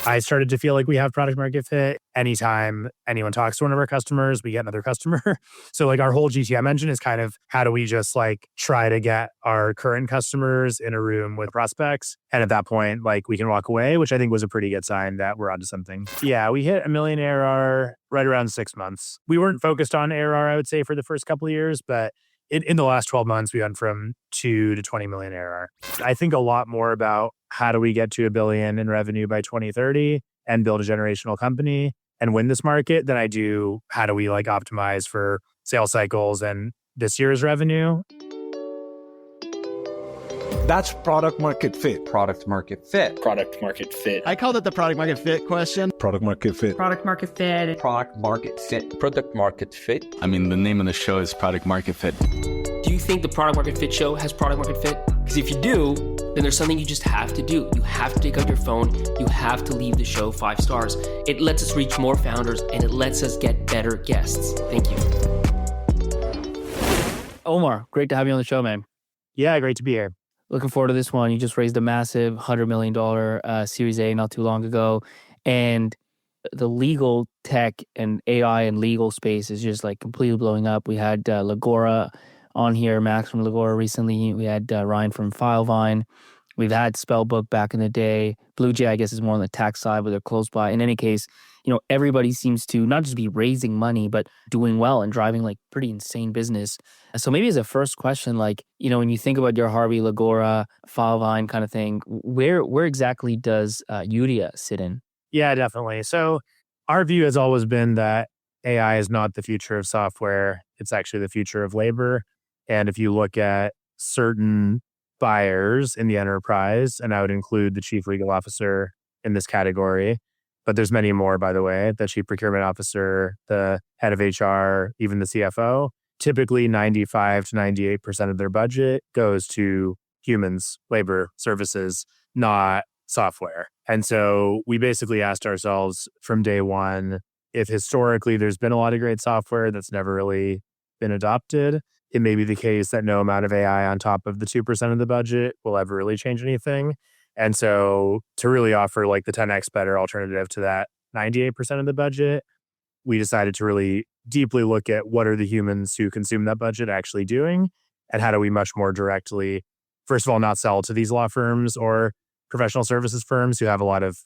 I started to feel like we have product market fit. Anytime anyone talks to one of our customers, we get another customer. So like our whole GTM engine is kind of how do we just like try to get our current customers in a room with prospects. And at that point, like we can walk away, which I think was a pretty good sign that we're onto something. Yeah, we hit $1 million ARR right around 6 months. We weren't focused on ARR, I would say, for the first couple of years, but in the last 12 months, we went from 2 to 20 million ARR. I think a lot more about how do we get to $1 billion in revenue by 2030 and build a generational company and win this market than I do how do we like optimize for sales cycles and this year's revenue. That's product market fit. Product market fit. Product market fit. I called it the product market fit question. Product market fit. Product market fit. Product market fit. Product market fit. I mean, the name of the show is Product Market Fit. Do you think the Product Market Fit show has product market fit? Because if you do, then there's something you just have to do. You have to take out your phone. You have to leave the show 5 stars. It lets us reach more founders and it lets us get better guests. Thank you. Omar, great to have you on the show, man. Yeah, great to be here. Looking forward to this one. You just raised a massive $100 million Series A not too long ago. And the legal tech and AI and legal space is just like completely blowing up. We had Legora on here, Max from Legora recently. We had Ryan from Filevine. We've had Spellbook back in the day. Blue Jay, I guess, is more on the tax side, but they're close by. In any case, everybody seems to not just be raising money, but doing well and driving like pretty insane business. So maybe as a first question, like, when you think about your Harvey, Legora, Filevine kind of thing, where exactly does Eudia sit in? Yeah, definitely. So our view has always been that AI is not the future of software. It's actually the future of labor. And if you look at certain buyers in the enterprise, and I would include the chief legal officer in this category, but there's many more, by the way, the chief procurement officer, the head of HR, even the CFO, typically 95 to 98% of their budget goes to humans, labor, services, not software. And so we basically asked ourselves from day one, if historically there's been a lot of great software that's never really been adopted, it may be the case that no amount of AI on top of the 2% of the budget will ever really change anything. And so to really offer like the 10x better alternative to that 98% of the budget, we decided to really deeply look at what are the humans who consume that budget actually doing, and how do we much more directly, first of all, not sell to these law firms or professional services firms who have a lot of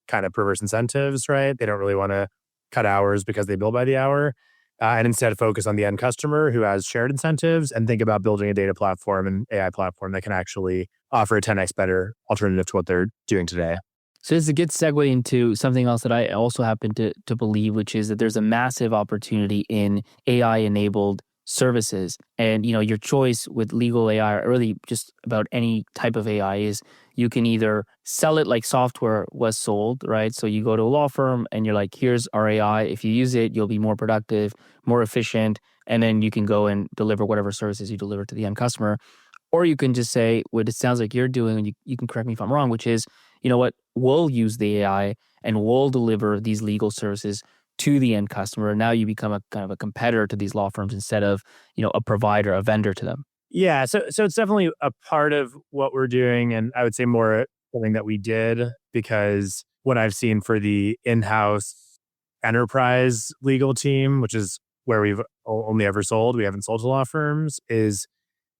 kind of perverse incentives, right? They don't really want to cut hours because they bill by the hour, and instead focus on the end customer who has shared incentives and think about building a data platform and AI platform that can actually offer a 10x better alternative to what they're doing today. So this is a good segue into something else that I also happen to believe, which is that there's a massive opportunity in AI-enabled services. And, your choice with legal AI, or really just about any type of AI, is you can either sell it like software was sold, right? So you go to a law firm and you're like, here's our AI. If you use it, you'll be more productive, more efficient, and then you can go and deliver whatever services you deliver to the end customer. Or you can just say what it sounds like you're doing, and you can correct me if I'm wrong, which is, we'll use the AI and we'll deliver these legal services to the end customer. Now you become a kind of a competitor to these law firms instead of, a provider, a vendor to them. Yeah, so it's definitely a part of what we're doing, and I would say more something that we did, because what I've seen for the in-house enterprise legal team, which is where we've only ever sold, we haven't sold to law firms, is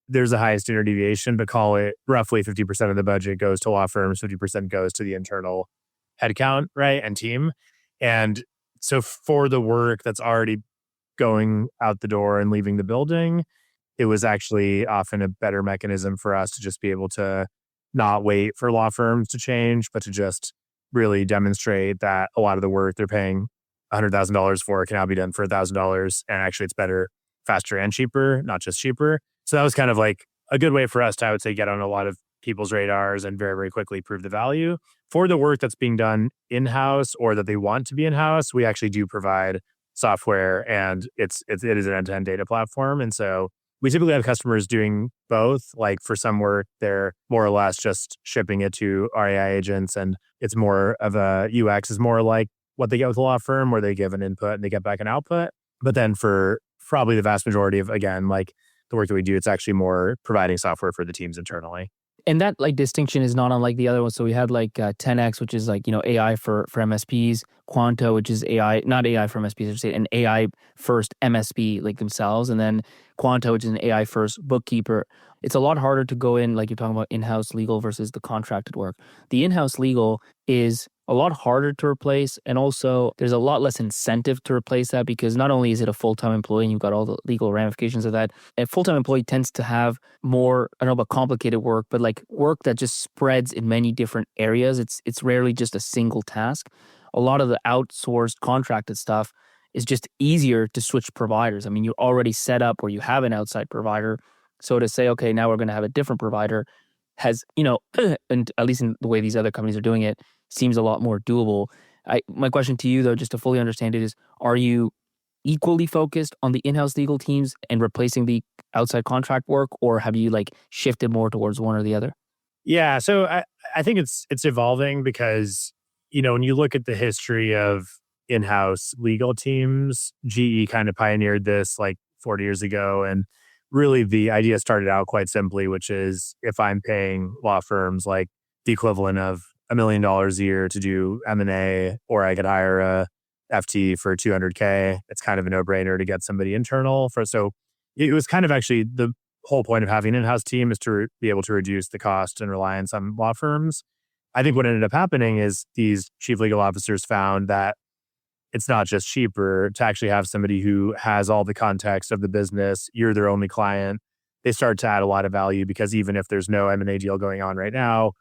there's a high standard deviation, but call it roughly 50% of the budget goes to law firms, 50% goes to the internal headcount, right, and team. And so for the work that's already going out the door and leaving the building, it was actually often a better mechanism for us to just be able to not wait for law firms to change, but to just really demonstrate that a lot of the work they're paying $100,000 for can now be done for $1,000. And actually it's better, faster, and cheaper, not just cheaper. So that was kind of like a good way for us to, I would say, get on a lot of people's radars and very, very quickly prove the value. For the work that's being done in-house or that they want to be in-house, we actually do provide software, and it is an end-to-end data platform. And so we typically have customers doing both. Like for some work, they're more or less just shipping it to our AI agents, and it's more of a UX is more like what they get with a law firm, where they give an input and they get back an output. But then for probably the vast majority of, again, like the work that we do, it's actually more providing software for the teams internally. And that like distinction is not unlike the other one. So we had like 10x, which is like, AI for MSPs, Quanto, which is AI, not AI for MSPs, I should say, an AI first MSP like themselves. And then Quanto, which is an AI first bookkeeper. It's a lot harder to go in, like you're talking about in-house legal versus the contracted work. The in-house legal is a lot harder to replace. And also there's a lot less incentive to replace that because not only is it a full-time employee and you've got all the legal ramifications of that, a full-time employee tends to have more, I don't know about complicated work, but like work that just spreads in many different areas. It's rarely just a single task. A lot of the outsourced contracted stuff is just easier to switch providers. I mean, you're already set up where you have an outside provider. So to say, okay, now we're going to have a different provider has, and at least in the way these other companies are doing it, seems a lot more doable. My question to you, though, just to fully understand it is, are you equally focused on the in-house legal teams and replacing the outside contract work, or have you like shifted more towards one or the other? Yeah. So I think it's evolving because, when you look at the history of in-house legal teams, GE kind of pioneered this like 40 years ago. And really the idea started out quite simply, which is if I'm paying law firms like the equivalent of $1 million a year to do M&A, or I could hire a FT for $200K, it's kind of a no-brainer to get somebody internal for. So it was kind of actually the whole point of having an in-house team is to be able to reduce the cost and reliance on law firms. I think what ended up happening is these chief legal officers found that it's not just cheaper to actually have somebody who has all the context of the business. You're their only client. They start to add a lot of value because even if there's no M&A deal going on right now,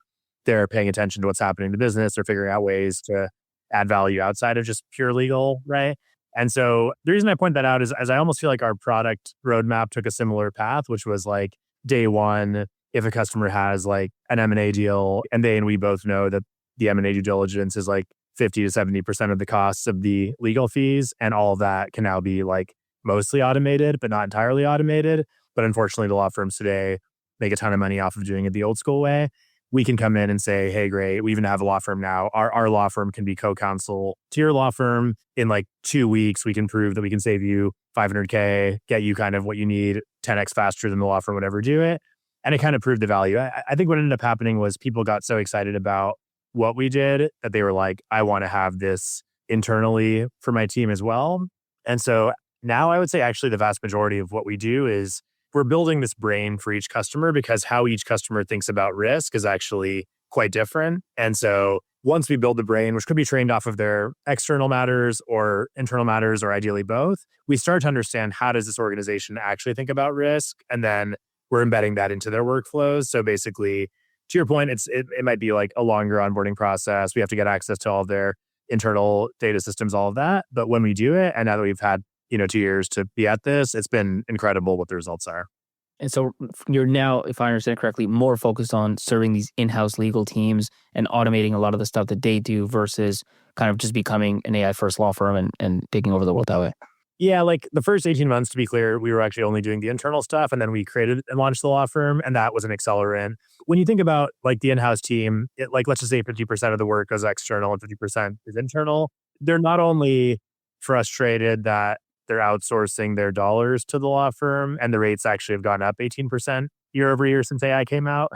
they're paying attention to what's happening in the business. They're figuring out ways to add value outside of just pure legal, right? And so the reason I point that out is as I almost feel like our product roadmap took a similar path, which was like day one, if a customer has like an M&A deal and we both know that the M&A due diligence is like 50 to 70% of the costs of the legal fees, and all of that can now be like mostly automated, but not entirely automated. But unfortunately, the law firms today make a ton of money off of doing it the old school way. We can come in and say, hey, great, we even have a law firm now. Our law firm can be co-counsel to your law firm. In like 2 weeks, we can prove that we can save you $500K, get you kind of what you need 10x faster than the law firm would ever do it. And it kind of proved the value. I think what ended up happening was people got so excited about what we did that they were like, I want to have this internally for my team as well. And so now I would say actually the vast majority of what we do is we're building this brain for each customer because how each customer thinks about risk is actually quite different. And so once we build the brain, which could be trained off of their external matters or internal matters, or ideally both, we start to understand how does this organization actually think about risk? And then we're embedding that into their workflows. So basically, to your point, it might be like a longer onboarding process. We have to get access to all of their internal data systems, all of that. But when we do it, and now that we've had 2 years to be at this, it's been incredible what the results are. And so you're now, if I understand correctly, more focused on serving these in-house legal teams and automating a lot of the stuff that they do versus kind of just becoming an AI first law firm and taking over the world that way. Yeah, like the first 18 months, to be clear, we were actually only doing the internal stuff. And then we created and launched the law firm. And that was an accelerant. When you think about like the in-house team, let's just say 50% of the work goes external and 50% is internal. They're not only frustrated that they're outsourcing their dollars to the law firm, and the rates actually have gone up 18% year over year since AI came out.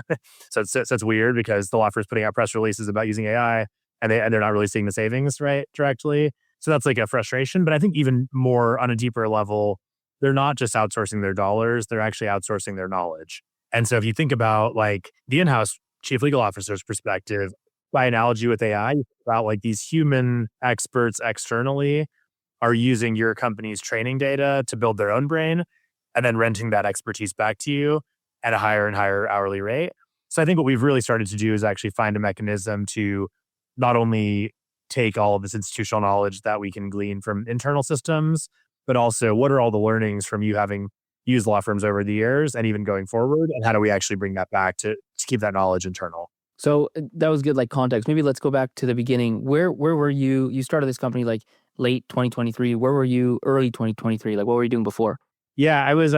So it's weird because the law firm's putting out press releases about using AI and they're not really seeing the savings, right, directly. So that's like a frustration. But I think even more on a deeper level, they're not just outsourcing their dollars, they're actually outsourcing their knowledge. And so if you think about like the in-house chief legal officer's perspective, by analogy with AI, you think about like these human experts externally are using your company's training data to build their own brain and then renting that expertise back to you at a higher and higher hourly rate. So I think what we've really started to do is actually find a mechanism to not only take all of this institutional knowledge that we can glean from internal systems, but also what are all the learnings from you having used law firms over the years and even going forward, and how do we actually bring that back to keep that knowledge internal? So that was good, like context. Maybe let's go back to the beginning. Where were you? You started this company like late 2023. Where were you early 2023? Like what were you doing before? Yeah, I was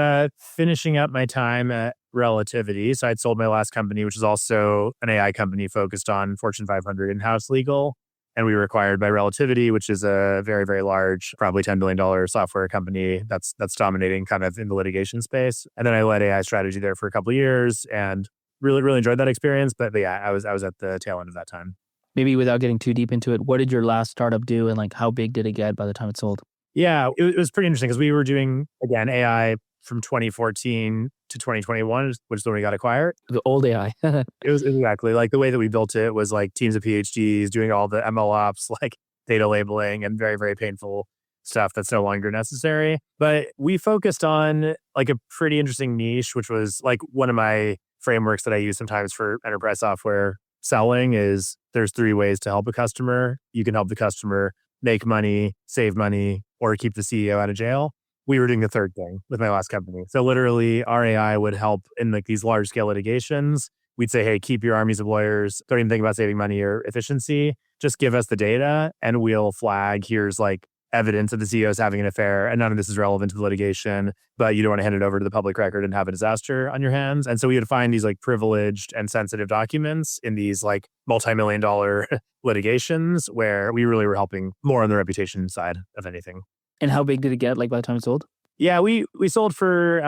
finishing up my time at Relativity. So I'd sold my last company, which is also an AI company focused on Fortune 500 in-house legal. And we were acquired by Relativity, which is a very, very large, probably $10 billion software company that's dominating kind of in the litigation space. And then I led AI strategy there for a couple of years. And really enjoyed that experience. But yeah, I was at the tail end of that time. Maybe without getting too deep into it, what did your last startup do and like how big did it get by the time it sold? Yeah, it was pretty interesting because we were doing, again, AI from 2014 to 2021, which is when we got acquired. The old AI. It was exactly like the way that we built it was like teams of PhDs doing all the ML ops, like data labeling and very, very painful stuff that's no longer necessary. But we focused on like a pretty interesting niche, which was like one of my frameworks that I use sometimes for enterprise software selling is there's 3 ways to help a customer. You can help the customer make money, save money, or keep the CEO out of jail. We were doing the third thing with my last company. So literally our AI would help in like these large scale litigations. We'd say, hey, keep your armies of lawyers. Don't even think about saving money or efficiency. Just give us the data and we'll flag, here's like evidence that the CEO is having an affair and none of this is relevant to the litigation, but you don't want to hand it over to the public record and have a disaster on your hands. And so we would find these like privileged and sensitive documents in these like multi-million-dollar litigations where we really were helping more on the reputation side of anything. And how big did it get like by the time it sold? Yeah, we sold for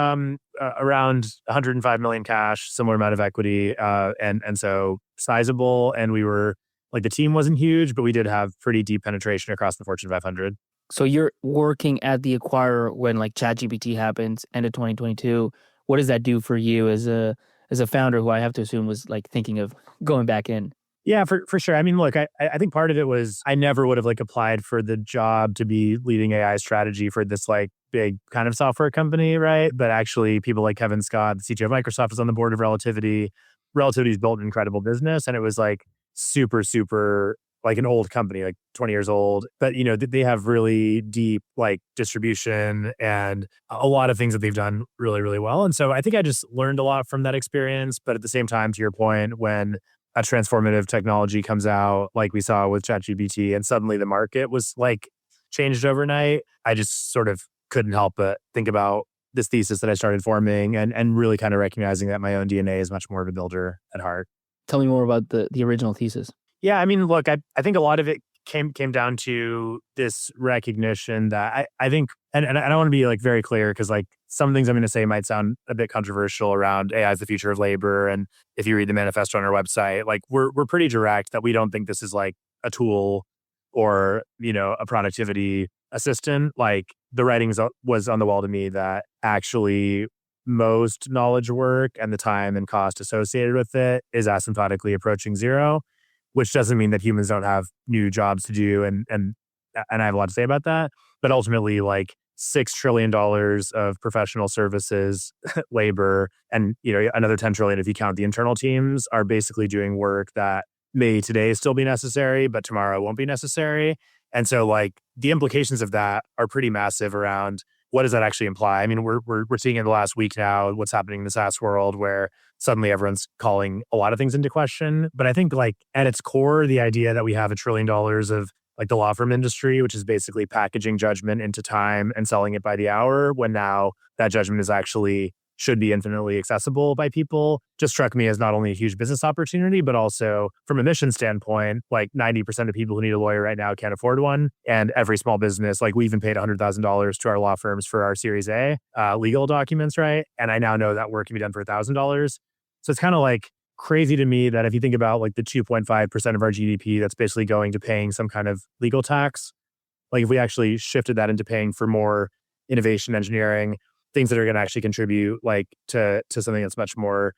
around 105 million cash, similar amount of equity, and so sizable. And we were like the team wasn't huge, but we did have pretty deep penetration across the Fortune 500. So you're working at the acquirer when like ChatGPT happens, end of 2022. What does that do for you as a founder who I have to assume was like thinking of going back in? Yeah, for sure. I mean, look, I think part of it was I never would have like applied for the job to be leading AI strategy for this like big kind of software company, right? But actually people like Kevin Scott, the CTO of Microsoft, is on the board of Relativity. Relativity's built an incredible business and it was like super like an old company, like 20 years old. But, you know, they have really deep like distribution and a lot of things that they've done really well. And so I think I just learned a lot from that experience. But at the same time, to your point, when a transformative technology comes out, like we saw with ChatGPT, and suddenly the market was like changed overnight, I just sort of couldn't help but think about this thesis that I started forming and really kind of recognizing that my own DNA is much more of a builder at heart. Tell me more about the original thesis. Yeah, I mean, look, I think a lot of it came down to this recognition that I think, and I don't want to be like very clear because like some things I'm going to say might sound a bit controversial around AI is the future of labor. And if you read the manifesto on our website, like we're pretty direct that we don't think this is like a tool or, you know, a productivity assistant. Like the writing was on the wall to me that actually most knowledge work and the time and cost associated with it is asymptotically approaching zero, which doesn't mean that humans don't have new jobs to do. And I have a lot to say about that. But ultimately, like $6 trillion of professional services, labor, and, you know, another 10 trillion if you count the internal teams are basically doing work that may today still be necessary, but tomorrow won't be necessary. And so like the implications of that are pretty massive around what does that actually imply? I mean, we're seeing in the last week now what's happening in the SaaS world where suddenly everyone's calling a lot of things into question. But I think like at its core, the idea that we have $1 trillion of like the law firm industry, which is basically packaging judgment into time and selling it by the hour, when now that judgment is actually should be infinitely accessible by people, just struck me as not only a huge business opportunity, but also from a mission standpoint, like 90% of people who need a lawyer right now can't afford one. And every small business, like we even paid $100,000 to our law firms for our Series A legal documents, right? And I now know that work can be done for $1,000. So it's kind of like crazy to me that if you think about like the 2.5% of our GDP that's basically going to paying some kind of legal tax, like if we actually shifted that into paying for more innovation engineering, things that are going to actually contribute like to something that's much more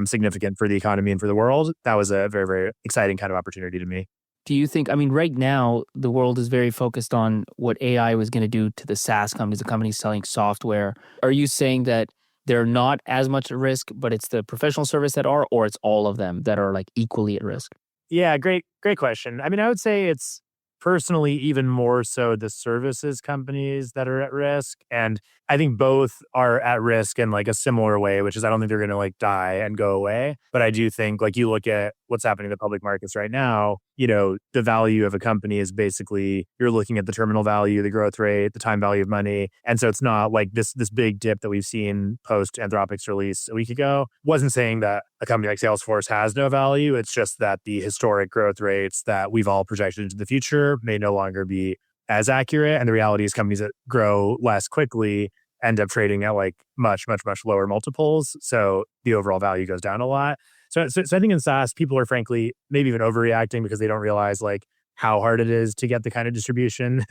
significant for the economy and for the world, that was a very, very exciting kind of opportunity to me. Do you think, I mean, right now, the world is very focused on what AI was going to do to the SaaS companies, the companies selling software. Are you saying that they're not as much at risk, but it's the professional service that are, or it's all of them that are like equally at risk? Yeah, great question. I mean, I would say it's personally even more so the services companies that are at risk. And I think both are at risk in like a similar way, which is I don't think they're going to like die and go away. But I do think like you look at what's happening in the public markets right now, you know, the value of a company is basically you're looking at the terminal value, the growth rate, the time value of money. And so it's not like this big dip that we've seen post Anthropic's release a week ago. Wasn't saying that a company like Salesforce has no value. It's just that the historic growth rates that we've all projected into the future may no longer be as accurate. And the reality is companies that grow less quickly end up trading at like much, much, much lower multiples. So the overall value goes down a lot. So I think in SaaS, people are frankly maybe even overreacting because they don't realize like how hard it is to get the kind of distribution.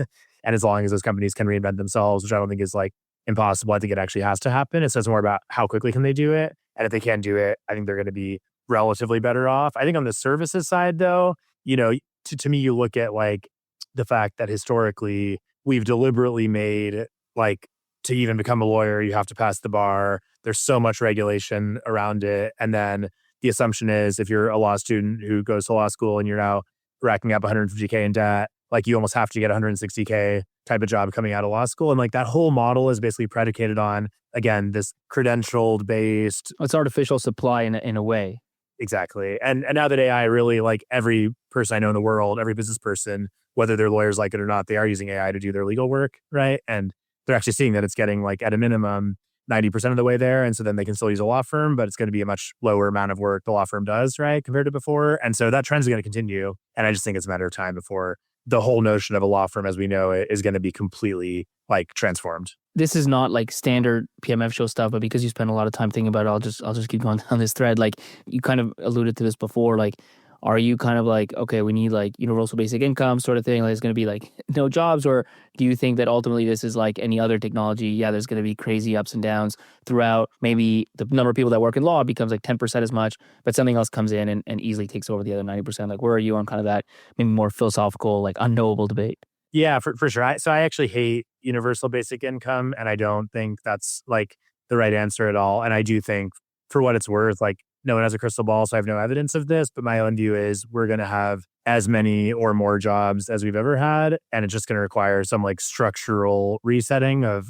And as long as those companies can reinvent themselves, which I don't think is like impossible, I think it actually has to happen. It says more about how quickly can they do it. And if they can do it, I think they're going to be relatively better off. I think on the services side though, to me, you look at like the fact that historically we've deliberately made like to even become a lawyer, you have to pass the bar. There's so much regulation around it. And then the assumption is if you're a law student who goes to law school and you're now racking up 150K in debt, like you almost have to get 160K type of job coming out of law school. And like that whole model is basically predicated on, again, this credentialed based. It's artificial supply in a way. Exactly. And now that AI really, like every person I know in the world, every business person, whether their lawyers like it or not, they are using AI to do their legal work, right? And they're actually seeing that it's getting like at a minimum 90% of the way there. And so then they can still use a law firm, but it's going to be a much lower amount of work the law firm does, right? Compared to before. And so that trend is going to continue. And I just think it's a matter of time before the whole notion of a law firm as we know it is going to be completely like transformed. This is not like standard PMF show stuff, but because you spend a lot of time thinking about it, I'll just keep going down this thread. Like you kind of alluded to this before, like, are you kind of like, okay, we need like universal basic income sort of thing? Like it's going to be like no jobs? Or do you think that ultimately this is like any other technology? Yeah, there's going to be crazy ups and downs throughout. Maybe the number of people that work in law becomes like 10% as much, but something else comes in and easily takes over the other 90%. Like where are you on kind of that maybe more philosophical, like unknowable debate? Yeah, for sure. So I actually hate universal basic income, and I don't think that's like the right answer at all. And I do think for what it's worth, like no one has a crystal ball, so I have no evidence of this, but my own view is we're going to have as many or more jobs as we've ever had. And it's just going to require some like structural resetting of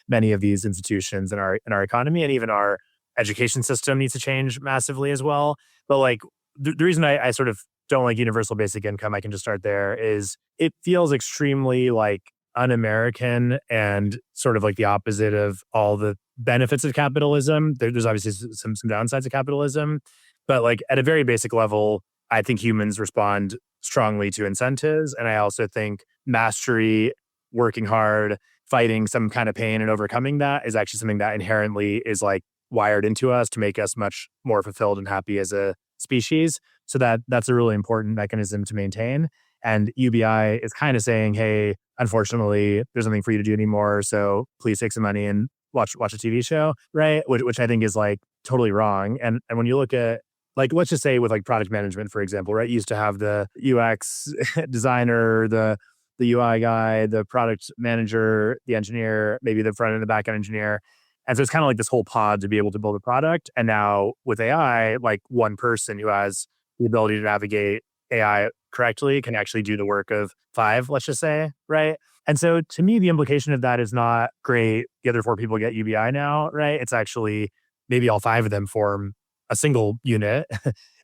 many of these institutions in our economy, and even our education system needs to change massively as well. But like the reason I sort of don't like universal basic income, I can just start there, is it feels extremely like un-American and sort of like the opposite of all the benefits of capitalism. There's obviously some downsides of capitalism, but like at a very basic level, I think humans respond strongly to incentives. And I also think mastery, working hard, fighting some kind of pain and overcoming that is actually something that inherently is like wired into us to make us much more fulfilled and happy as a species. So that's a really important mechanism to maintain. And UBI is kind of saying, hey, unfortunately, there's nothing for you to do anymore. So please take some money and watch a TV show, right? Which I think is like totally wrong. And when you look at like, let's just say with like product management, for example, right? You used to have the UX designer, the UI guy, the product manager, the engineer, maybe the front end and the back end engineer. And so it's kind of like this whole pod to be able to build a product. And now with AI, like one person who has the ability to navigate AI correctly can actually do the work of 5, let's just say, right? And so to me, the implication of that is not great. The other 4 people get UBI now, right? It's actually maybe all 5 of them form a single unit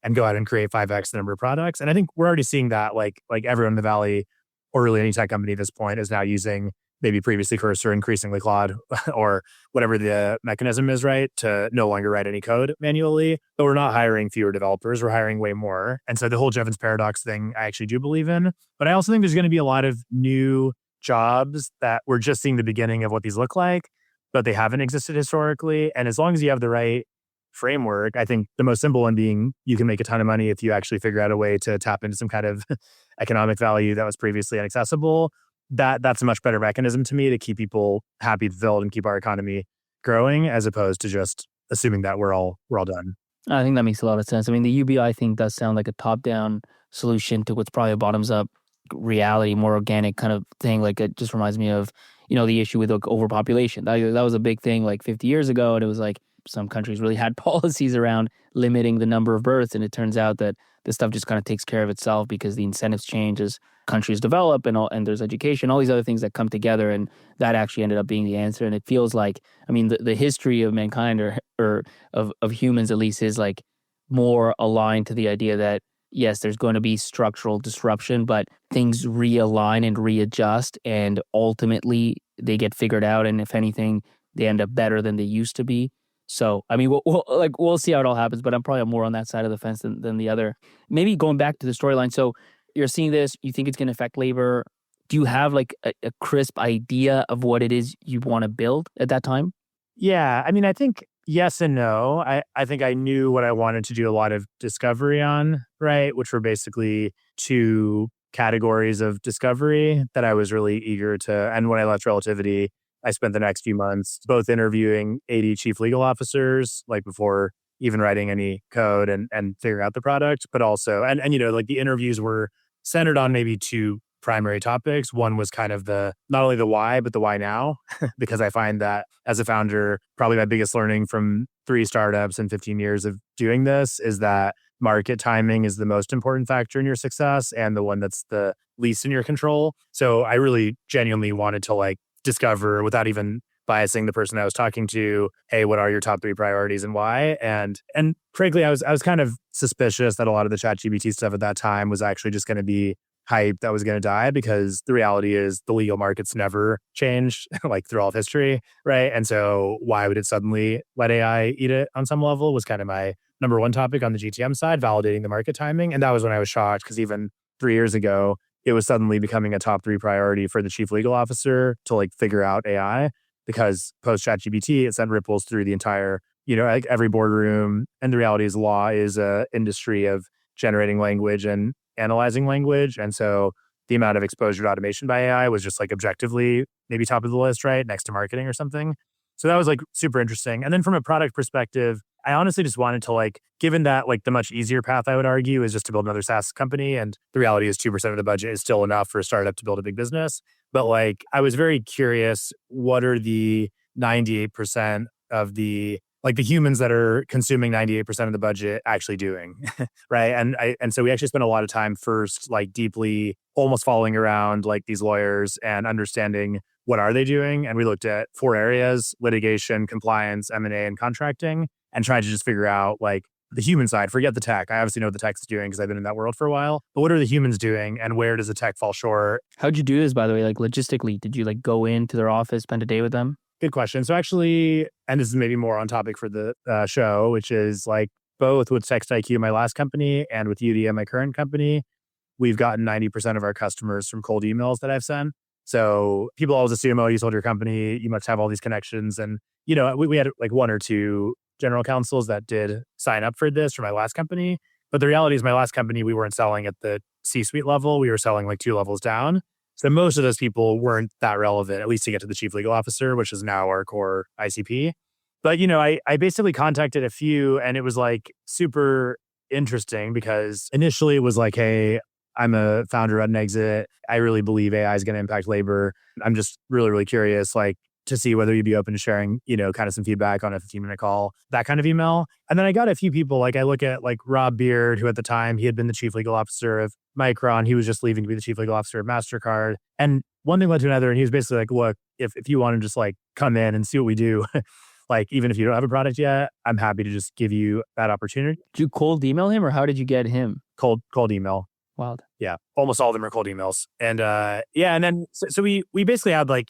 and go out and create 5x the number of products. And I think we're already seeing that like everyone in the Valley or really any tech company at this point is now using maybe previously Cursor, increasingly Claude, or whatever the mechanism is, right, to no longer write any code manually. But we're not hiring fewer developers, we're hiring way more. And so the whole Jevons paradox thing, I actually do believe in. But I also think there's going to be a lot of new jobs that we're just seeing the beginning of what these look like, but they haven't existed historically. And as long as you have the right framework, I think the most simple one being you can make a ton of money if you actually figure out a way to tap into some kind of economic value that was previously inaccessible. That's a much better mechanism to me to keep people happy, fulfilled, and keep our economy growing, as opposed to just assuming that we're all done. I think that makes a lot of sense. I mean, the UBI thing does sound like a top-down solution to what's probably a bottoms-up reality, more organic kind of thing. Like it just reminds me of, the issue with like overpopulation. That was a big thing like 50 years ago, and it was like some countries really had policies around limiting the number of births, and it turns out that this stuff just kind of takes care of itself because the incentives change as countries develop and there's education, all these other things that come together, and that actually ended up being the answer. And it feels like, I mean, the history of mankind or of humans at least is like more aligned to the idea that yes, there's going to be structural disruption, but things realign and readjust, and ultimately they get figured out. And if anything, they end up better than they used to be. So, I mean, we'll see how it all happens, but I'm probably more on that side of the fence than the other. Maybe going back to the storyline. So you're seeing this, you think it's going to affect labor. do you have like a crisp idea of what it is you want to build at that time? Yeah. I mean, I think yes and no. I think I knew what I wanted to do a lot of discovery on, right? Which were basically two categories of discovery that I was really eager to. And when I left Relativity, I spent the next few months both interviewing 80 chief legal officers, like before even writing any code and figuring out the product, but also, and like the interviews were centered on maybe two primary topics. One was kind of not only the why, but the why now, because I find that as a founder, probably my biggest learning from 3 startups and 15 years of doing this is that market timing is the most important factor in your success and the one that's the least in your control. So I really genuinely wanted to like discover without even biasing the person I was talking to, hey, what are your top 3 priorities and why? And frankly, I was kind of suspicious that a lot of the ChatGPT stuff at that time was actually just going to be hype that was going to die, because the reality is the legal market's never changed like through all of history, right? And so why would it suddenly let AI eat it on some level was kind of my number one topic on the GTM side, validating the market timing. And that was when I was shocked, because even 3 years ago, it was suddenly becoming a top 3 priority for the chief legal officer to like figure out AI, because post ChatGPT, it sent ripples through the entire, like every boardroom. And the reality is law is a industry of generating language and analyzing language. And so the amount of exposure to automation by AI was just like objectively maybe top of the list, right? Next to marketing or something. So that was like super interesting. And then from a product perspective, I honestly just wanted to like, given that like the much easier path I would argue is just to build another SaaS company. And the reality is 2% of the budget is still enough for a startup to build a big business. But like, I was very curious, what are the 98% of the humans that are consuming 98% of the budget actually doing, right? And so we actually spent a lot of time first, like deeply almost following around like these lawyers and understanding what are they doing. And we looked at 4 areas: litigation, compliance, M&A, and contracting, and tried to just figure out like the human side. Forget the tech. I obviously know what the tech's doing because I've been in that world for a while. But what are the humans doing, and where does the tech fall short? How'd you do this, by the way? Like logistically, did you like go into their office, spend a day with them? Good question. So actually, and this is maybe more on topic for the show, which is like both with TextIQ, my last company, and with Eudia, my current company, we've gotten 90% of our customers from cold emails that I've sent. So people always assume, oh, you sold your company, you must have all these connections. And, we had like 1 or 2 general counsels that did sign up for this for my last company. But the reality is my last company, we weren't selling at the C-suite level. We were selling like 2 levels down. So most of those people weren't that relevant, at least to get to the chief legal officer, which is now our core ICP. But, I basically contacted a few, and it was like super interesting because initially it was like, hey, I'm a founder at an exit. I really believe AI is going to impact labor. I'm just really, really curious, like to see whether you'd be open to sharing, kind of some feedback on a 15-minute call, that kind of email. And then I got a few people, like I look at like Rob Beard, who at the time he had been the chief legal officer of Micron. He was just leaving to be the chief legal officer of MasterCard. And one thing led to another. And he was basically like, look, if you want to just like come in and see what we do, like even if you don't have a product yet, I'm happy to just give you that opportunity. Did you cold email him, or how did you get him? Cold email. Wild. Yeah. Almost all of them are cold emails. And and then so we basically had like,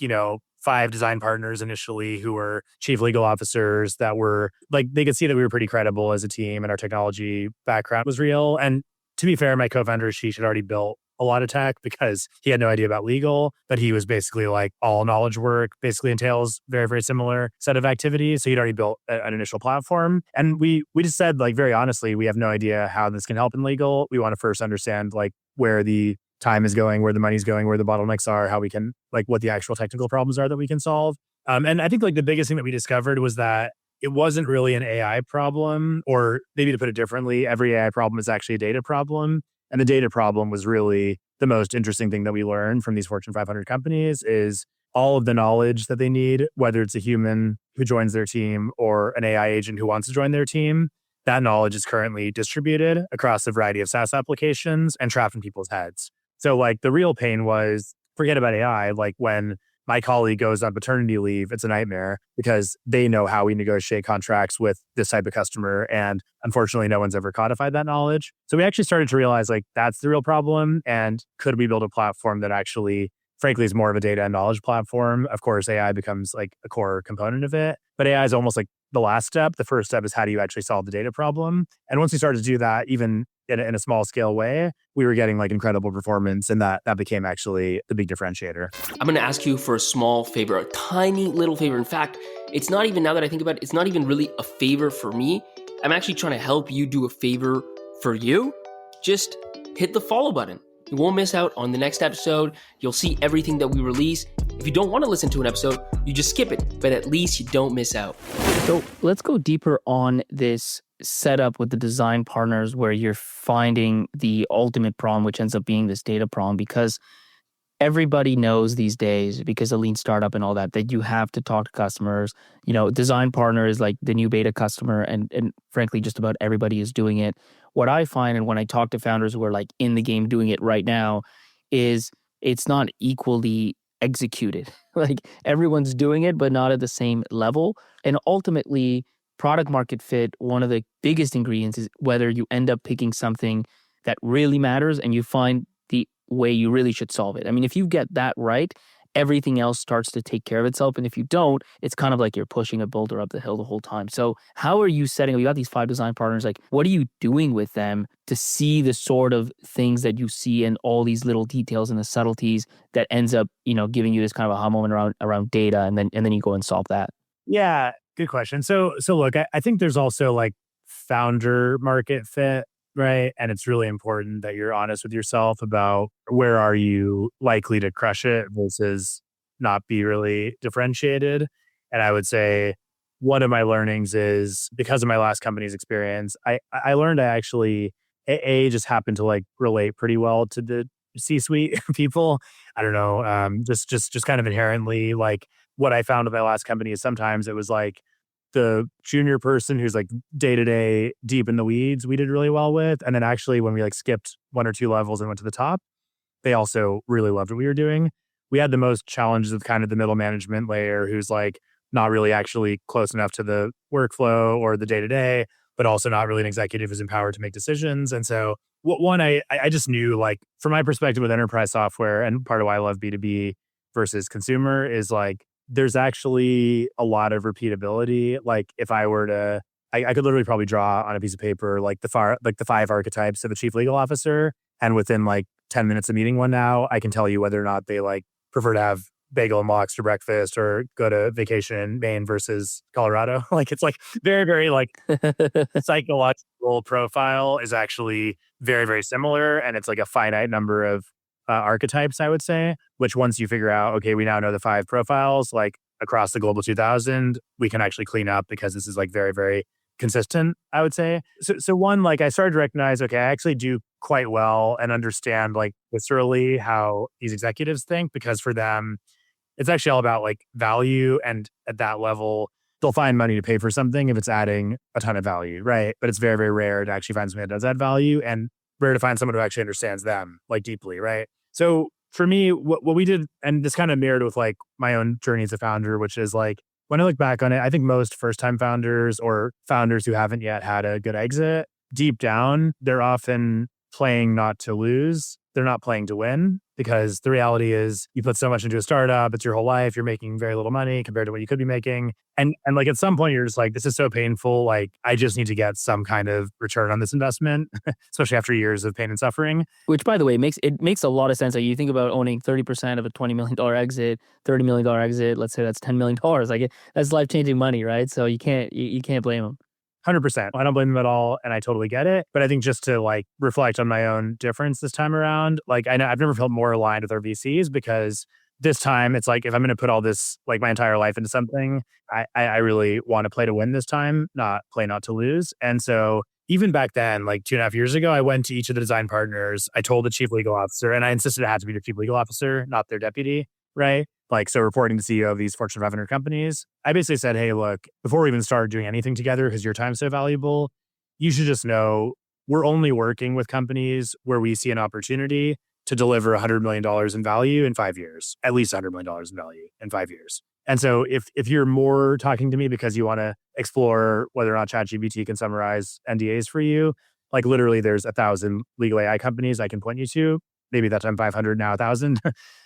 5 design partners initially who were chief legal officers that were like, they could see that we were pretty credible as a team and our technology background was real. And to be fair, my co-founder, Ashish, had already built a lot of tech because he had no idea about legal, but he was basically like all knowledge work basically entails very, very similar set of activities. So he'd already built an initial platform. And we just said, like, very honestly, we have no idea how this can help in legal. We want to first understand like where the time is going, where the money's going, where the bottlenecks are, how we can, like what the actual technical problems are that we can solve. And I think like the biggest thing that we discovered was that it wasn't really an AI problem, or maybe to put it differently, every AI problem is actually a data problem. And the data problem was really the most interesting thing that we learned from these Fortune 500 companies is all of the knowledge that they need, whether it's a human who joins their team or an AI agent who wants to join their team. That knowledge is currently distributed across a variety of SaaS applications and trapped in people's heads. So like the real pain was, forget about AI, like when my colleague goes on paternity leave, it's a nightmare because they know how we negotiate contracts with this type of customer. And unfortunately, no one's ever codified that knowledge. So we actually started to realize like that's the real problem. And could we build a platform that actually, frankly, is more of a data and knowledge platform? Of course, AI becomes like a core component of it, but AI is almost like the last step. The first step is how do you actually solve the data problem? And once we started to do that, even in a small scale way, we were getting like incredible performance. And that became actually the big differentiator. I'm going to ask you for a small favor, a tiny little favor. In fact, it's not even, now that I think about it, it's not even really a favor for me. I'm actually trying to help you do a favor for you. Just hit the follow button. You won't miss out on the next episode. You'll see everything that we release. If you don't want to listen to an episode, you just skip it, but at least you don't miss out. So let's go deeper on this setup with the design partners where you're finding the ultimate problem, which ends up being this data problem, because everybody knows these days, because of lean startup and all that, that you have to talk to customers. You know, design partner is like the new beta customer, and frankly, just about everybody is doing it. What I find, and when I talk to founders who are like in the game doing it right now, is it's not equally executed. Like everyone's doing it, but not at the same level. And ultimately, product market fit, one of the biggest ingredients is whether you end up picking something that really matters and you find the way you really should solve it. I mean, if you get that right, everything else starts to take care of itself. And if you don't, it's kind of like you're pushing a boulder up the hill the whole time. So how are you setting up? You got these 5 design partners. Like, what are you doing with them to see the sort of things that you see and all these little details and the subtleties that ends up, you know, giving you this kind of aha moment around data, and then you go and solve that? Yeah, good question. So look, I think there's also like founder market fit, right? And it's really important that you're honest with yourself about where are you likely to crush it versus not be really differentiated. And I would say one of my learnings is, because of my last company's experience, I learned I actually just happened to like relate pretty well to the C-suite people. I don't know, just kind of inherently, like what I found with my last company is sometimes it was like the junior person who's like day-to-day deep in the weeds we did really well with. And then actually when we like skipped 1 or 2 levels and went to the top, they also really loved what we were doing. We had the most challenges with kind of the middle management layer who's like not really actually close enough to the workflow or the day-to-day, but also not really an executive who's empowered to make decisions. And so one, I just knew, like, from my perspective with enterprise software, and part of why I love B2B versus consumer is like, there's actually a lot of repeatability. Like if I were to, I could literally probably draw on a piece of paper, like the 5 archetypes of a chief legal officer. And within like 10 minutes of meeting one now, I can tell you whether or not they like prefer to have bagel and lox for breakfast or go to vacation in Maine versus Colorado. Like it's like very, very like psychological profile is actually very, very similar. And it's like a finite number of archetypes, I would say, which once you figure out, okay, we now know the 5 profiles, like across the global 2000, we can actually clean up because this is like very, very consistent, I would say. So one, like I started to recognize, okay, I actually do quite well and understand like viscerally how these executives think, because for them, it's actually all about like value. And at that level, they'll find money to pay for something if it's adding a ton of value, right? But it's very, very rare to actually find something that does add value, and rare to find someone who actually understands them like deeply, right? So for me, what we did, and this kind of mirrored with like my own journey as a founder, which is like, when I look back on it, I think most first-time founders or founders who haven't yet had a good exit, deep down, they're often playing not to lose. They're not playing to win, because the reality is you put so much into a startup, it's your whole life, you're making very little money compared to what you could be making. And like at some point you're just like, this is so painful. Like I just need to get some kind of return on this investment, especially after years of pain and suffering. Which, by the way, makes a lot of sense. Like you think about owning 30% of a $20 million exit, $30 million exit, let's say that's $10 million. Like that's life-changing money, right? So you can't blame them. 100%. I don't blame them at all. And I totally get it. But I think just to like reflect on my own difference this time around, like I know I've never felt more aligned with our VCs, because this time it's like, if I'm going to put all this, like my entire life into something, I really want to play to win this time, not play not to lose. And so even back then, like 2.5 years ago, I went to each of the design partners. I told the chief legal officer, and I insisted it had to be the chief legal officer, not their deputy, right? Like, so reporting to the CEO of these Fortune 500 companies, I basically said, hey, look, before we even start doing anything together, because your time's so valuable, you should just know we're only working with companies where we see an opportunity to deliver $100 million in value in 5 years, at least $100 million in value in 5 years. And so if you're more talking to me because you want to explore whether or not ChatGPT can summarize NDAs for you, like literally there's 1,000 legal AI companies I can point you to. Maybe that time 500, now 1,000,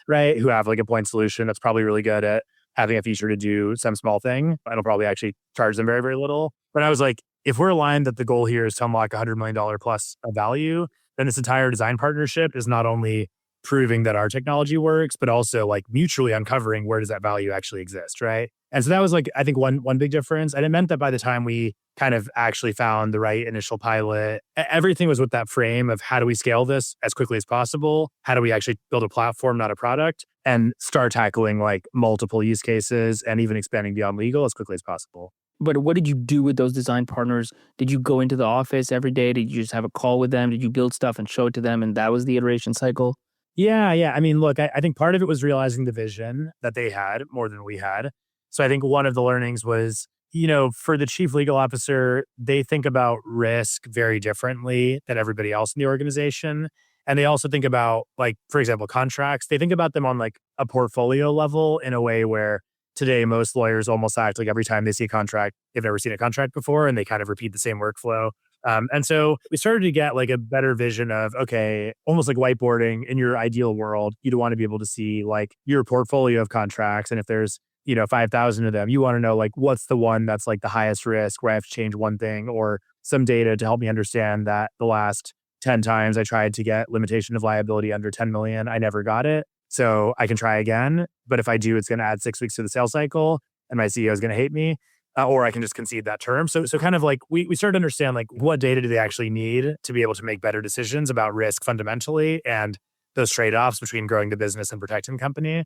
right? Who have like a point solution that's probably really good at having a feature to do some small thing. It'll probably actually charge them very, very little. But I was like, if we're aligned that the goal here is to unlock $100 million plus of value, then this entire design partnership is not only proving that our technology works, but also like mutually uncovering where does that value actually exist, right? And so that was like, I think one big difference. And it meant that by the time we kind of actually found the right initial pilot, everything was with that frame of how do we scale this as quickly as possible? How do we actually build a platform, not a product, and start tackling like multiple use cases and even expanding beyond legal as quickly as possible. But what did you do with those design partners? Did you go into the office every day? Did you just have a call with them? Did you build stuff and show it to them? And that was the iteration cycle? Yeah. I mean, look, I think part of it was realizing the vision that they had more than we had. So I think one of the learnings was, for the chief legal officer, they think about risk very differently than everybody else in the organization. And they also think about, like, for example, contracts. They think about them on like a portfolio level in a way where today most lawyers almost act like every time they see a contract, they've never seen a contract before, and they kind of repeat the same workflow. And so we started to get like a better vision of, okay, almost like whiteboarding in your ideal world, you'd want to be able to see like your portfolio of contracts. And if there's, 5,000 of them, you want to know like what's the one that's like the highest risk where I have to change one thing or some data to help me understand that the last 10 times I tried to get limitation of liability under 10 million, I never got it. So I can try again. But if I do, it's going to add 6 weeks to the sales cycle and my CEO is going to hate me. Or I can just concede that term. So kind of like we started to understand like what data do they actually need to be able to make better decisions about risk fundamentally and those trade-offs between growing the business and protecting the company.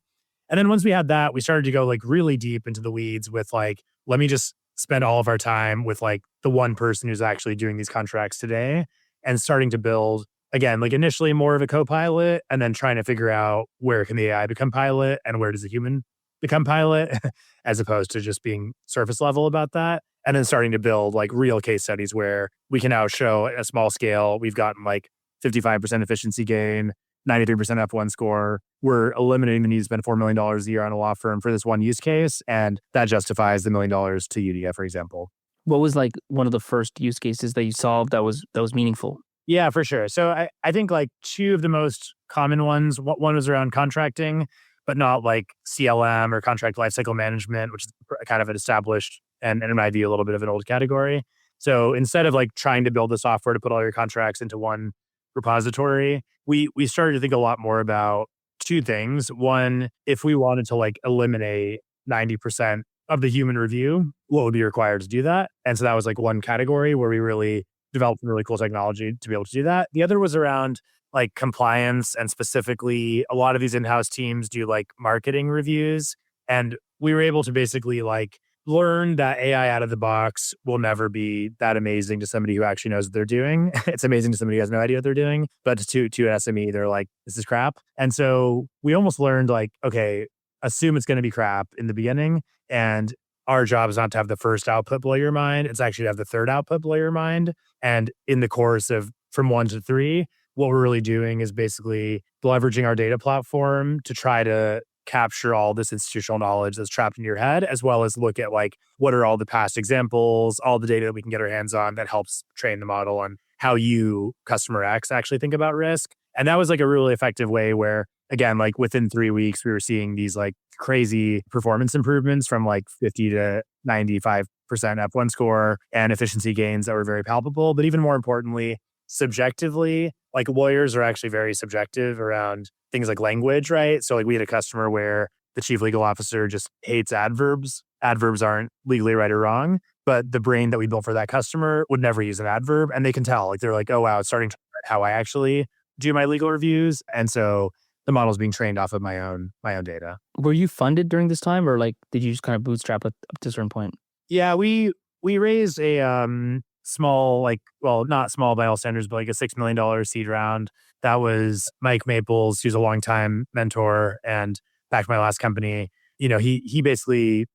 And then once we had that, we started to go like really deep into the weeds with like, let me just spend all of our time with like the one person who's actually doing these contracts today and starting to build, again, like initially more of a co-pilot and then trying to figure out where can the AI become pilot and where does the human become pilot as opposed to just being surface level about that. And then starting to build like real case studies where we can now show at a small scale, we've gotten like 55% efficiency gain, 93% F1 score. We're eliminating the need to spend $4 million a year on a law firm for this one use case. And that justifies the $1 million to Eudia, for example. What was like one of the first use cases that you solved that was meaningful? Yeah, for sure. So I think like two of the most common ones, one was around contracting, but not like CLM or contract lifecycle management, which is kind of an established and in my view, a little bit of an old category. So instead of like trying to build the software to put all your contracts into one repository, we started to think a lot more about two things. One, if we wanted to like eliminate 90% of the human review, what would be required to do that? And so that was like one category where we really developed some really cool technology to be able to do that. The other was around like compliance, and specifically a lot of these in-house teams do like marketing reviews. And we were able to basically like learn that AI out of the box will never be that amazing to somebody who actually knows what they're doing. It's amazing to somebody who has no idea what they're doing, but to an SME, they're like, this is crap. And so we almost learned like, okay, assume it's going to be crap in the beginning. And our job is not to have the first output blow your mind. It's actually to have the third output blow your mind. And in the course of from 1 to 3, what we're really doing is basically leveraging our data platform to try to capture all this institutional knowledge that's trapped in your head, as well as look at like, what are all the past examples, all the data that we can get our hands on that helps train the model on how you, customer X, actually think about risk. And that was like a really effective way where, again, like within 3 weeks, we were seeing these like crazy performance improvements from like 50 to 95% F1 score and efficiency gains that were very palpable. But even more importantly, subjectively, like lawyers are actually very subjective around things like language, right? So like we had a customer where the chief legal officer just hates adverbs. Adverbs aren't legally right or wrong, but the brain that we built for that customer would never use an adverb. And they can tell, like they're like, oh wow, it's starting to how I actually do my legal reviews. And so the model's being trained off of my own data. Were you funded during this time, or like did you just kind of bootstrap up to a certain point? Yeah, we raised a small, like, well, not small by all standards, but like a $6 million seed round. That was Mike Maples, who's a longtime mentor and back to my last company. He basically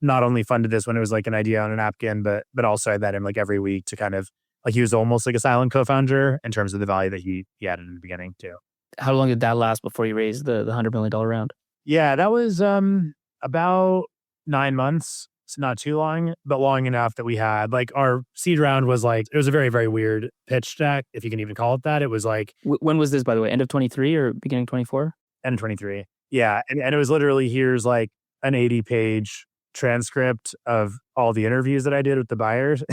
not only funded this when it was like an idea on a napkin, but also I met him like every week to kind of like, he was almost like a silent co-founder in terms of the value that he added in the beginning too. How long did that last before you raised the $100 million round? Yeah, that was about 9 months. So not too long, but long enough that we had like our seed round was like, it was a very, very weird pitch deck, if you can even call it that. It was like, when was this, by the way? End of 23 or beginning 24? End of 23. Yeah. And it was literally, here's like an 80-page transcript of all the interviews that I did with the buyers.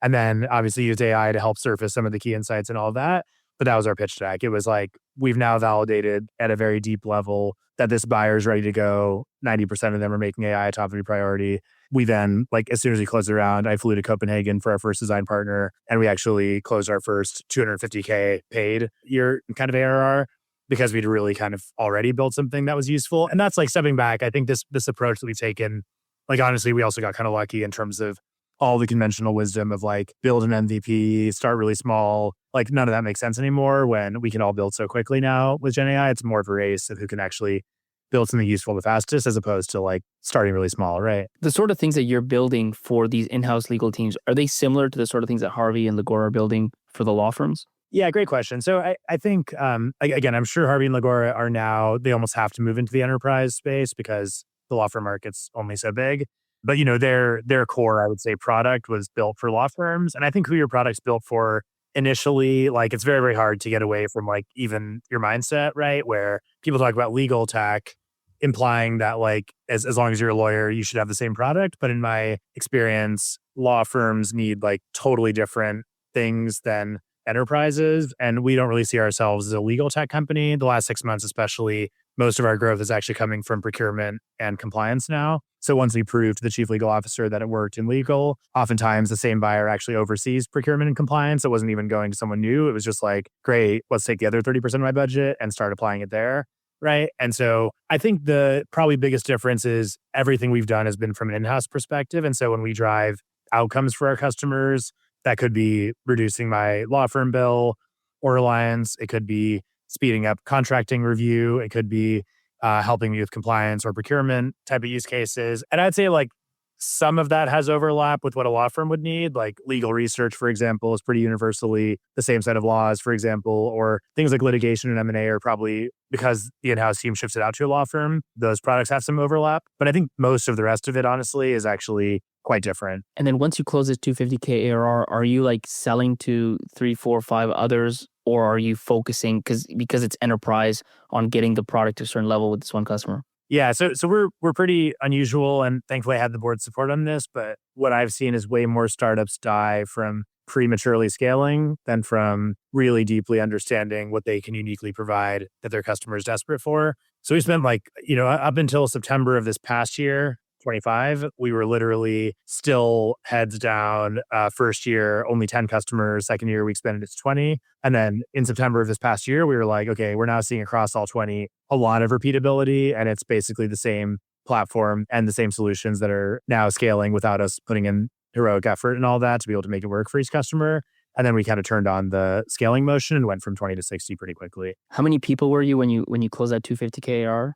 And then obviously used AI to help surface some of the key insights and all of that. But that was our pitch deck. It was like, we've now validated at a very deep level that this buyer is ready to go. 90% of them are making AI a top 3 priority. We then, like, as soon as we closed the round, I flew to Copenhagen for our first design partner, and we actually closed our first $250K paid year kind of ARR because we'd really kind of already built something that was useful. And that's like stepping back. I think this approach that we've taken, like, honestly, we also got kind of lucky in terms of all the conventional wisdom of like build an MVP, start really small. Like, none of that makes sense anymore when we can all build so quickly now with Gen AI. It's more of a race of who can actually build something useful the fastest as opposed to like starting really small, right? The sort of things that you're building for these in-house legal teams, are they similar to the sort of things that Harvey and Legora are building for the law firms? Yeah, great question. So I think, again, I'm sure Harvey and Legora are now, they almost have to move into the enterprise space because the law firm market's only so big. But, you know, their core, I would say, product was built for law firms. And I think who your product's built for initially, like, it's very, very hard to get away from like even your mindset, right? Where people talk about legal tech, implying that like, as long as you're a lawyer, you should have the same product. But in my experience, law firms need like totally different things than enterprises. And we don't really see ourselves as a legal tech company. The last 6 months, especially, most of our growth is actually coming from procurement and compliance now. So once we proved to the chief legal officer that it worked in legal, oftentimes the same buyer actually oversees procurement and compliance. It wasn't even going to someone new. It was just like, great, let's take the other 30% of my budget and start applying it there. Right. And so I think the probably biggest difference is everything we've done has been from an in-house perspective. And so when we drive outcomes for our customers, that could be reducing my law firm bill or alliance. It could be speeding up contracting review. It could be helping me with compliance or procurement type of use cases. And I'd say like some of that has overlap with what a law firm would need. Like legal research, for example, is pretty universally the same set of laws, for example, or things like litigation and M&A are probably, because the in-house team shifted out to a law firm, those products have some overlap. But I think most of the rest of it, honestly, is actually quite different. And then once you close this 250K ARR, are you like selling to 3, 4, 5 others? Or are you focusing, because it's enterprise, on getting the product to a certain level with this one customer? Yeah, so we're pretty unusual, and thankfully I had the board's support on this. But what I've seen is way more startups die from prematurely scaling than from really deeply understanding what they can uniquely provide that their customer is desperate for. So we spent like, you know, up until September of this past year, 25, we were literally still heads down. First year, only 10 customers. Second year, we expanded it to 20. And then in September of this past year, we were like, okay, we're now seeing across all 20 a lot of repeatability. And it's basically the same platform and the same solutions that are now scaling without us putting in heroic effort and all that to be able to make it work for each customer. And then we kind of turned on the scaling motion and went from 20 to 60 pretty quickly. How many people were you when you closed that 250K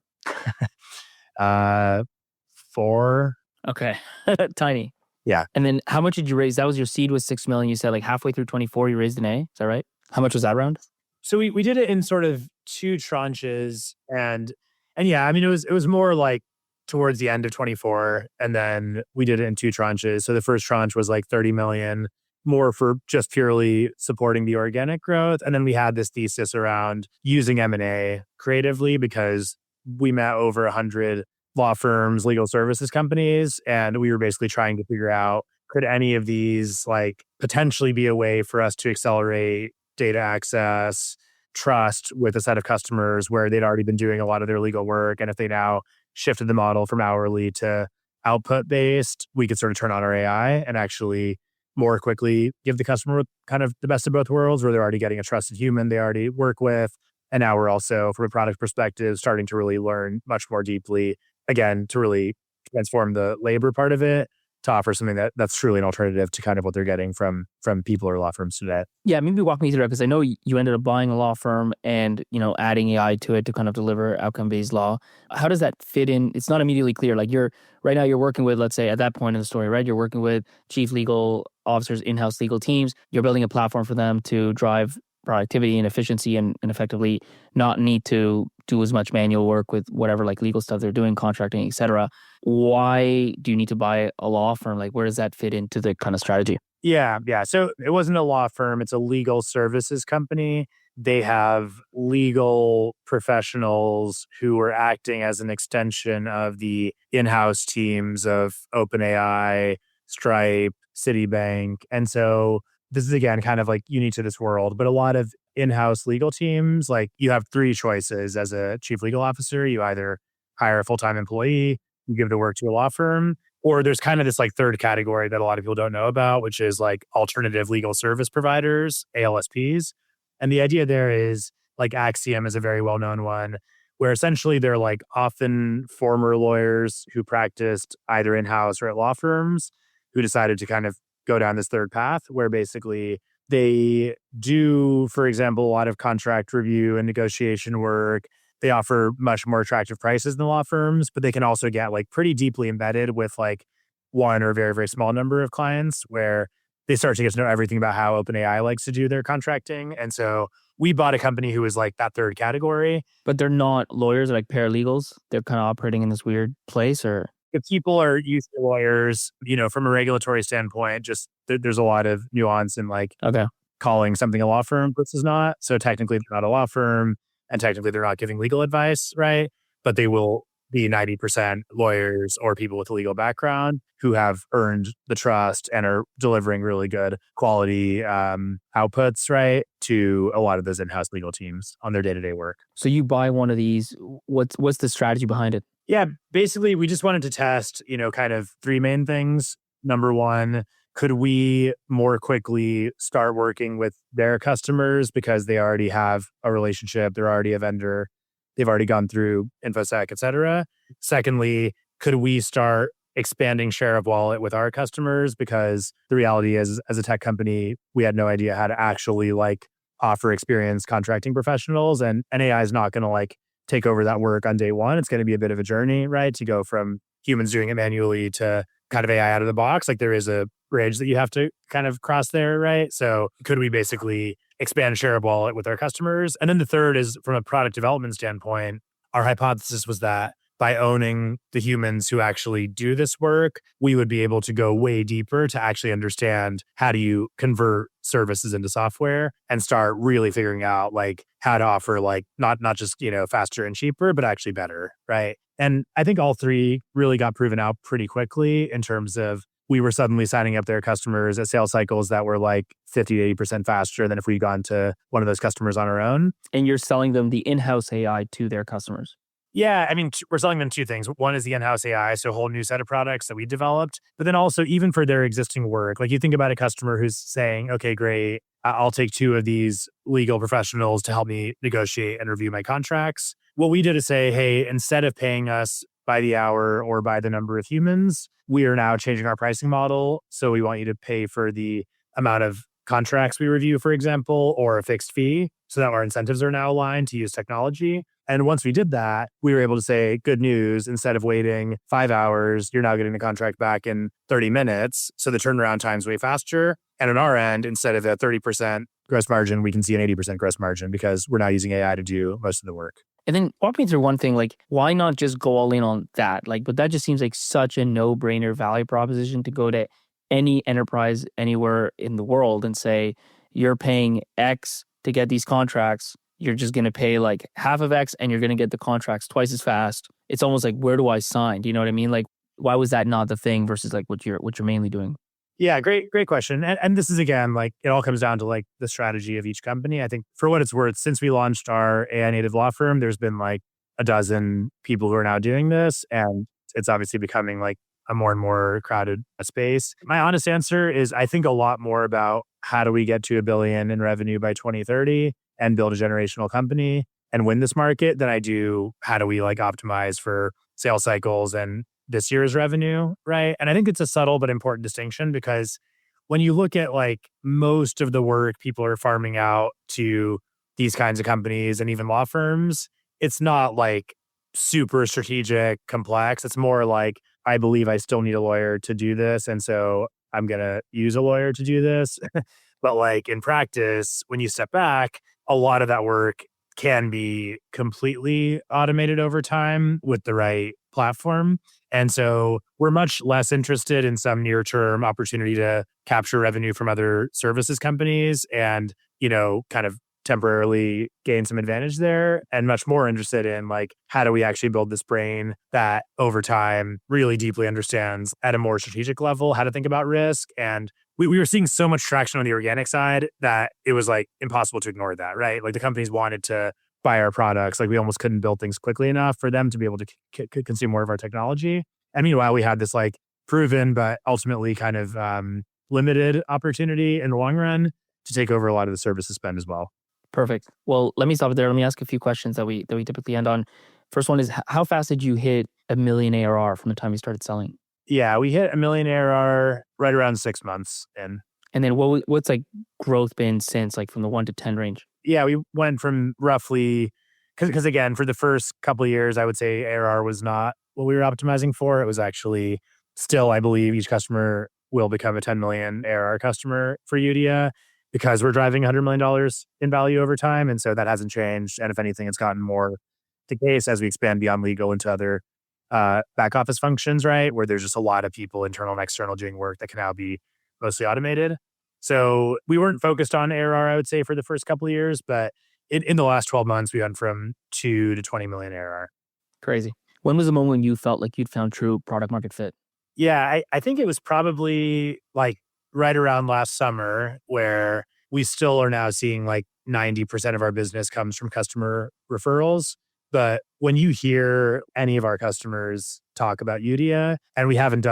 ARR? 4. Okay. Tiny. Yeah. And then how much did you raise? That was your seed was 6 million. You said like halfway through 24, you raised an A. Is that right? How much was that round? So we did it in sort of 2 tranches. And yeah, I mean, it was more like towards the end of 24. And then we did it in 2 tranches. So the first tranche was like 30 million, more for just purely supporting the organic growth. And then we had this thesis around using M&A creatively because we met over 100 law firms, legal services companies, and we were basically trying to figure out, could any of these like potentially be a way for us to accelerate data access, trust with a set of customers where they'd already been doing a lot of their legal work. And if they now shifted the model from hourly to output based, we could sort of turn on our AI and actually more quickly give the customer kind of the best of both worlds, where they're already getting a trusted human they already work with. And now we're also, from a product perspective, starting to really learn much more deeply, again, to really transform the labor part of it, to offer something that's truly an alternative to kind of what they're getting from people or law firms today. Yeah, maybe walk me through that, because I know you ended up buying a law firm and, you know, adding AI to it to kind of deliver outcome-based law. How does that fit in? It's not immediately clear. Like right now you're working with, let's say at that point in the story, right? You're working with chief legal officers, in-house legal teams. You're building a platform for them to drive productivity and efficiency and effectively not need to do as much manual work with whatever like legal stuff they're doing, contracting, et cetera. Why do you need to buy a law firm? Like, where does that fit into the kind of strategy? Yeah. So it wasn't a law firm. It's a legal services company. They have legal professionals who are acting as an extension of the in-house teams of OpenAI, Stripe, Citibank. And so this is again kind of like unique to this world, but a lot of in-house legal teams, like you have three choices as a chief legal officer. You either hire a full-time employee, you give the work to a law firm, or there's kind of this like third category that a lot of people don't know about, which is like alternative legal service providers, ALSPs. And the idea there is like Axiom is a very well-known one, where essentially they're like often former lawyers who practiced either in-house or at law firms who decided to kind of go down this third path where basically they do, for example, a lot of contract review and negotiation work. They offer much more attractive prices than law firms, but they can also get like pretty deeply embedded with like one or a very, very small number of clients where they start to get to know everything about how OpenAI likes to do their contracting. And so we bought a company who was like that third category. But they're not lawyers, like paralegals. They're kind of operating in this weird place, or If people are used to lawyers, from a regulatory standpoint, just there's a lot of nuance in like okay. calling something a law firm versus not. So technically they're not a law firm and technically they're not giving legal advice, right? But they will be 90% lawyers or people with a legal background who have earned the trust and are delivering really good quality outputs, right, to a lot of those in-house legal teams on their day-to-day work. So you buy one of these. What's the strategy behind it? Yeah, basically we just wanted to test, kind of three main things. Number one, could we more quickly start working with their customers because they already have a relationship, they're already a vendor, they've already gone through InfoSec, et cetera. Secondly, could we start expanding share of wallet with our customers? Because the reality is, as a tech company, we had no idea how to actually like offer experienced contracting professionals, and AI is not going to like take over that work on day one. It's going to be a bit of a journey, right? To go from humans doing it manually to kind of AI out of the box. Like there is a bridge that you have to kind of cross there, right? So could we basically expand share of wallet with our customers? And then the third is from a product development standpoint, our hypothesis was that by owning the humans who actually do this work, we would be able to go way deeper to actually understand how do you convert services into software and start really figuring out like how to offer like not just, faster and cheaper, but actually better, right? And I think all three really got proven out pretty quickly in terms of we were suddenly signing up their customers at sales cycles that were like 50 to 80% faster than if we'd gone to one of those customers on our own. And you're selling them the in-house AI to their customers. Yeah, I mean, we're selling them two things. One is the in-house AI, so a whole new set of products that we developed. But then also even for their existing work, like you think about a customer who's saying, okay, great, I'll take two of these legal professionals to help me negotiate and review my contracts. What we did is say, hey, instead of paying us by the hour or by the number of humans, we are now changing our pricing model. So we want you to pay for the amount of contracts we review, for example, or a fixed fee, so that our incentives are now aligned to use technology. And once we did that, we were able to say, good news, instead of waiting 5 hours, you're now getting the contract back in 30 minutes. So the turnaround time's way faster. And on our end, instead of a 30% gross margin, we can see an 80% gross margin because we're now using AI to do most of the work. And then walk me through one thing, like why not just go all in on that? Like, but that just seems like such a no-brainer value proposition to go to any enterprise anywhere in the world and say, you're paying X to get these contracts. You're just going to pay like half of X and you're going to get the contracts twice as fast. It's almost like, where do I sign? Do you know what I mean? Like, why was that not the thing versus like what you're mainly doing? Yeah, great question. And this is again, like it all comes down to like the strategy of each company. I think for what it's worth, since we launched our AI native law firm, there's been like a dozen people who are now doing this. And it's obviously becoming like a more and more crowded space. My honest answer is I think a lot more about how do we get to $1 billion in revenue by 2030 and build a generational company and win this market than I do how do we like optimize for sales cycles and this year's revenue, right? And I think it's a subtle but important distinction because when you look at like most of the work people are farming out to these kinds of companies and even law firms, it's not like super strategic, complex. It's more like, I believe I still need a lawyer to do this. And so I'm going to use a lawyer to do this. But like in practice, when you step back, a lot of that work can be completely automated over time with the right platform. And so we're much less interested in some near-term opportunity to capture revenue from other services companies and, kind of temporarily gain some advantage there, and much more interested in like, how do we actually build this brain that over time really deeply understands at a more strategic level how to think about risk. And we were seeing so much traction on the organic side that it was like impossible to ignore that, right? Like the companies wanted to buy our products. Like we almost couldn't build things quickly enough for them to be able to consume more of our technology. And meanwhile, we had this like proven, but ultimately kind of limited opportunity in the long run to take over a lot of the services spend as well. Perfect. Well, let me stop it there. Let me ask a few questions that we typically end on. First one is, how fast did you hit $1 million ARR from the time you started selling? Yeah, we hit $1 million ARR right around 6 months in. And then what's like growth been since, like from the 1 to 10 range? Yeah, we went from roughly, because again, for the first couple of years, I would say ARR was not what we were optimizing for. It was actually still, I believe, each customer will become a 10 million ARR customer for Eudia, because we're driving $100 million in value over time. And so that hasn't changed. And if anything, it's gotten more the case as we expand beyond legal into other back office functions, right? Where there's just a lot of people, internal and external, doing work that can now be mostly automated. So we weren't focused on ARR, I would say, for the first couple of years. But in the last 12 months, we went from 2 to 20 million ARR. Crazy. When was the moment when you felt like you'd found true product market fit? Yeah, I think it was probably like right around last summer, where we still are now seeing like 90% of our business comes from customer referrals. But when you hear any of our customers talk about Eudia, and we haven't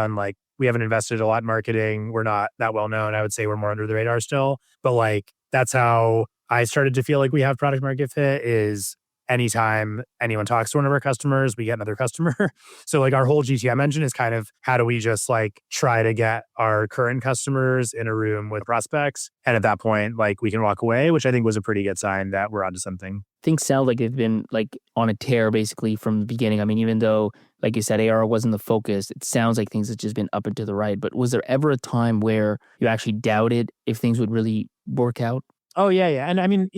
invested a lot in marketing, we're not that well known. I would say we're more under the radar still. But like, that's how I started to feel like we have product market fit, is anytime anyone talks to one of our customers, we get another customer. So like our whole GTM engine is kind of, how do we just like try to get our current customers in a room with prospects? And at that point, like we can walk away, which I think was a pretty good sign that we're onto something. Things sound like they've been like on a tear basically from the beginning. I mean, even though, like you said, ARR wasn't the focus, it sounds like things have just been up and to the right. But was there ever a time where you actually doubted if things would really work out? Oh, yeah. And I mean,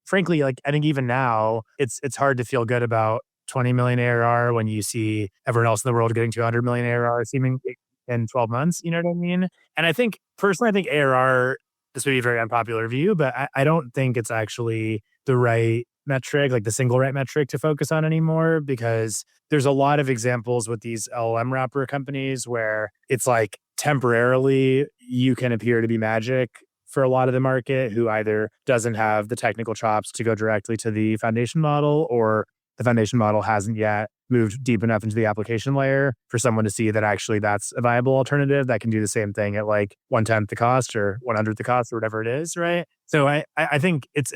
frankly, like I think even now, it's hard to feel good about 20 million ARR when you see everyone else in the world getting to 100 million ARR seeming in 12 months. You know what I mean? And I think, personally, I think ARR, this may be a very unpopular view, but I don't think it's actually the right metric, like the single right metric to focus on anymore, because there's a lot of examples with these LLM wrapper companies where it's like temporarily you can appear to be magic for a lot of the market who either doesn't have the technical chops to go directly to the foundation model, or the foundation model hasn't yet moved deep enough into the application layer for someone to see that actually that's a viable alternative that can do the same thing at like 1/10 the cost or 1/100 the cost or whatever it is, right? So I think it's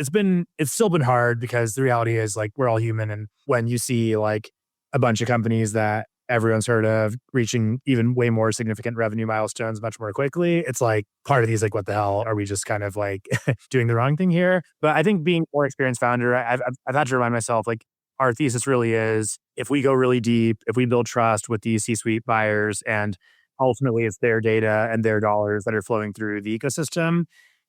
still been hard, because the reality is like we're all human, and when you see like a bunch of companies that everyone's heard of reaching even way more significant revenue milestones much more quickly, it's like part of these like, what the hell, are we just kind of like doing the wrong thing here? But I think being a more experienced founder, I've had to remind myself, like, our thesis really is, if we go really deep, if we build trust with these C-suite buyers, and ultimately it's their data and their dollars that are flowing through the ecosystem,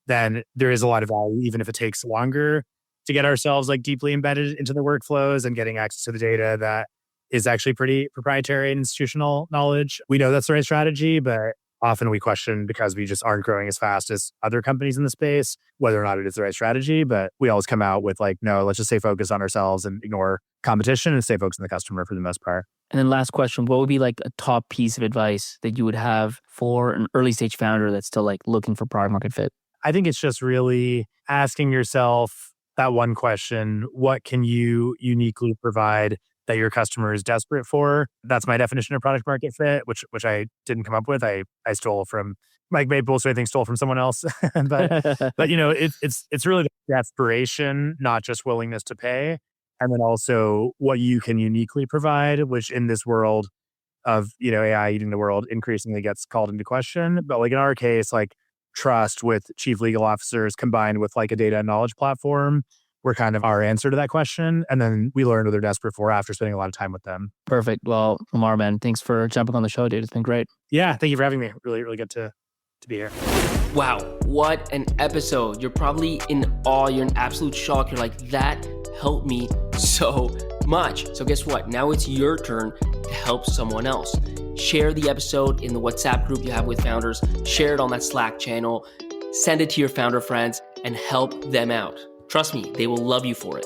then there is a lot of value, even if it takes longer to get ourselves like deeply embedded into the workflows and getting access to the data that is actually pretty proprietary and institutional knowledge. We know that's the right strategy, but often we question, because we just aren't growing as fast as other companies in the space, whether or not it is the right strategy. But we always come out with like, no, let's just stay focused on ourselves and ignore competition and stay focused on the customer for the most part. And then last question, what would be like a top piece of advice that you would have for an early stage founder that's still like looking for product market fit? I think it's just really asking yourself that one question: what can you uniquely provide that your customer is desperate for? That's my definition of product market fit, which I didn't come up with. I stole from Mike Maples, who I think stole from someone else. but it's really the desperation, not just willingness to pay. And then also what you can uniquely provide, which in this world of AI eating the world increasingly gets called into question. But like in our case, like trust with chief legal officers combined with like a data and knowledge platform were kind of our answer to that question. And then we learned what they're desperate for after spending a lot of time with them. Perfect. Well, Omar, man, thanks for jumping on the show, dude. It's been great. Yeah, thank you for having me. Really, really good to be here. Wow, what an episode. You're probably in awe. You're in absolute shock. You're like, that helped me so much. So guess what? Now it's your turn to help someone else. Share the episode in the WhatsApp group you have with founders. Share it on that Slack channel. Send it to your founder friends and help them out. Trust me, they will love you for it.